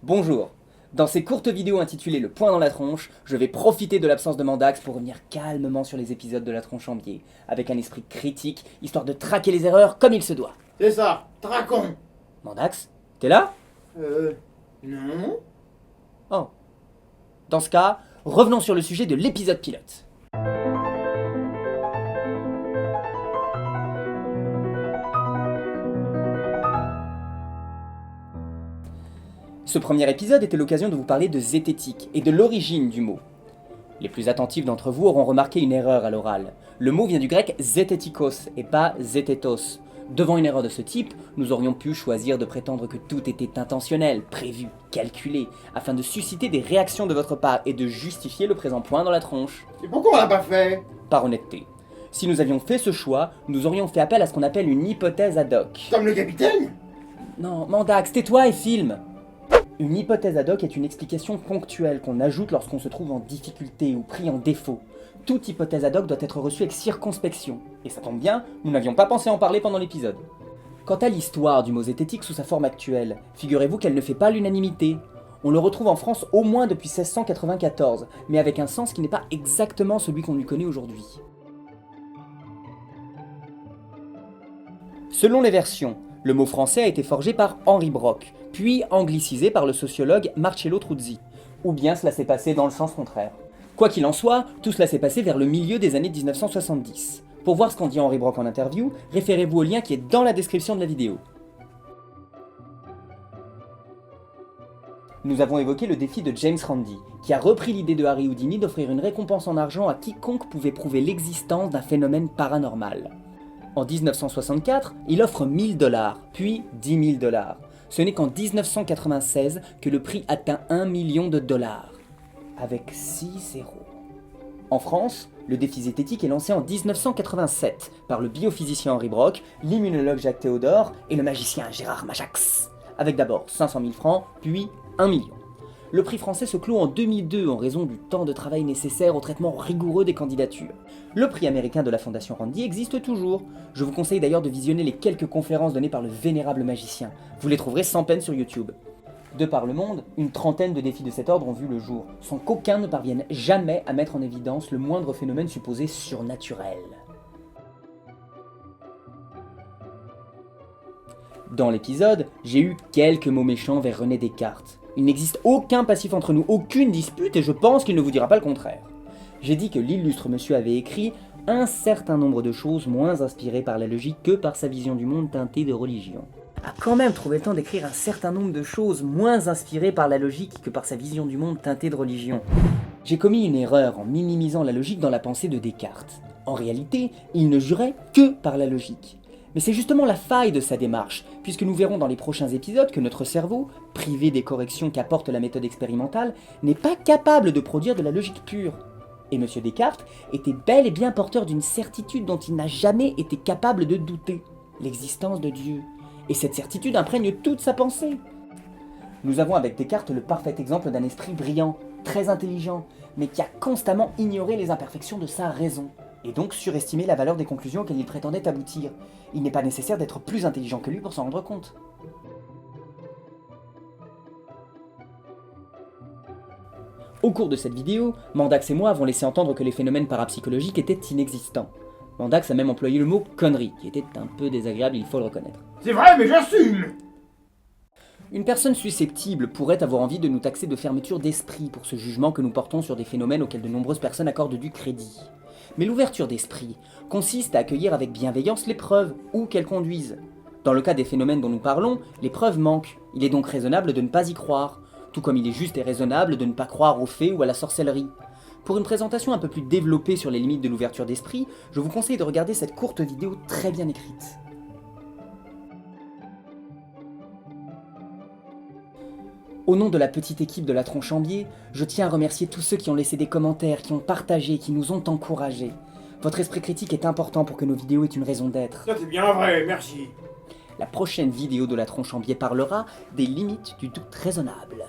Bonjour. Dans ces courtes vidéos intitulées Le Poing dans la tronche, je vais profiter de l'absence de Mandax pour revenir calmement sur les épisodes de La Tronche en biais, avec un esprit critique, histoire de traquer les erreurs comme il se doit. C'est ça, traquons. Mandax, t'es là? Non. Oh. Dans ce cas, revenons sur le sujet de l'épisode pilote. Ce premier épisode était l'occasion de vous parler de zététique et de l'origine du mot. Les plus attentifs d'entre vous auront remarqué une erreur à l'oral. Le mot vient du grec zététikos et pas zététos. Devant une erreur de ce type, nous aurions pu choisir de prétendre que tout était intentionnel, prévu, calculé, afin de susciter des réactions de votre part et de justifier le présent point dans la tronche. Et pourquoi on l'a pas fait? Par honnêteté. Si nous avions fait ce choix, nous aurions fait appel à ce qu'on appelle une hypothèse ad hoc. Comme le capitaine? Non, Mandax, tais-toi et filme. Une hypothèse ad hoc est une explication ponctuelle qu'on ajoute lorsqu'on se trouve en difficulté ou pris en défaut. Toute hypothèse ad hoc doit être reçue avec circonspection. Et ça tombe bien, nous n'avions pas pensé en parler pendant l'épisode. Quant à l'histoire du mot zététique sous sa forme actuelle, figurez-vous qu'elle ne fait pas l'unanimité. On le retrouve en France au moins depuis 1694, mais avec un sens qui n'est pas exactement celui qu'on lui connaît aujourd'hui. Selon les versions, le mot français a été forgé par Henri Brock, puis anglicisé par le sociologue Marcello Truzzi. Ou bien cela s'est passé dans le sens contraire. Quoi qu'il en soit, tout cela s'est passé vers le milieu des années 1970. Pour voir ce qu'en dit Henri Brock en interview, référez-vous au lien qui est dans la description de la vidéo. Nous avons évoqué le défi de James Randi, qui a repris l'idée de Harry Houdini d'offrir une récompense en argent à quiconque pouvait prouver l'existence d'un phénomène paranormal. En 1964, il offre 1000 $, puis 10 000 $. Ce n'est qu'en 1996 que le prix atteint 1 million de dollars, avec 6 zéros. En France, le défi zététique est lancé en 1987 par le biophysicien Henri Brock, l'immunologue Jacques Théodore et le magicien Gérard Majax, avec d'abord 500 000 francs, puis 1 million. Le prix français se clôt en 2002 en raison du temps de travail nécessaire au traitement rigoureux des candidatures. Le prix américain de la Fondation Randi existe toujours. Je vous conseille d'ailleurs de visionner les quelques conférences données par le vénérable magicien. Vous les trouverez sans peine sur YouTube. De par le monde, une trentaine de défis de cet ordre ont vu le jour, sans qu'aucun ne parvienne jamais à mettre en évidence le moindre phénomène supposé surnaturel. Dans l'épisode, j'ai eu quelques mots méchants vers René Descartes. Il n'existe aucun passif entre nous, aucune dispute, et je pense qu'il ne vous dira pas le contraire. J'ai dit que l'illustre monsieur avait écrit un certain nombre de choses moins inspirées par la logique que par sa vision du monde teintée de religion. A quand même trouvé le temps d'écrire un certain nombre de choses moins inspirées par la logique que par sa vision du monde teintée de religion. J'ai commis une erreur en minimisant la logique dans la pensée de Descartes. En réalité, il ne jurait que par la logique. Mais c'est justement la faille de sa démarche, puisque nous verrons dans les prochains épisodes que notre cerveau, privé des corrections qu'apporte la méthode expérimentale, n'est pas capable de produire de la logique pure. Et M. Descartes était bel et bien porteur d'une certitude dont il n'a jamais été capable de douter, l'existence de Dieu. Et cette certitude imprègne toute sa pensée. Nous avons avec Descartes le parfait exemple d'un esprit brillant, très intelligent, mais qui a constamment ignoré les imperfections de sa raison, et donc surestimé la valeur des conclusions auxquelles il prétendait aboutir. Il n'est pas nécessaire d'être plus intelligent que lui pour s'en rendre compte. Au cours de cette vidéo, Mandax et moi avons laissé entendre que les phénomènes parapsychologiques étaient inexistants. Mandax a même employé le mot « connerie », qui était un peu désagréable, il faut le reconnaître. C'est vrai, mais j'assume. Une personne susceptible pourrait avoir envie de nous taxer de fermeture d'esprit pour ce jugement que nous portons sur des phénomènes auxquels de nombreuses personnes accordent du crédit. Mais l'ouverture d'esprit consiste à accueillir avec bienveillance les preuves, où qu'elles conduisent. Dans le cas des phénomènes dont nous parlons, les preuves manquent. Il est donc raisonnable de ne pas y croire, tout comme il est juste et raisonnable de ne pas croire aux fées ou à la sorcellerie. Pour une présentation un peu plus développée sur les limites de l'ouverture d'esprit, je vous conseille de regarder cette courte vidéo très bien écrite. Au nom de la petite équipe de La Tronche en biais, je tiens à remercier tous ceux qui ont laissé des commentaires, qui ont partagé, qui nous ont encouragés. Votre esprit critique est important pour que nos vidéos aient une raison d'être. Ça c'est bien vrai, merci. La prochaine vidéo de La Tronche en biais parlera des limites du doute raisonnable.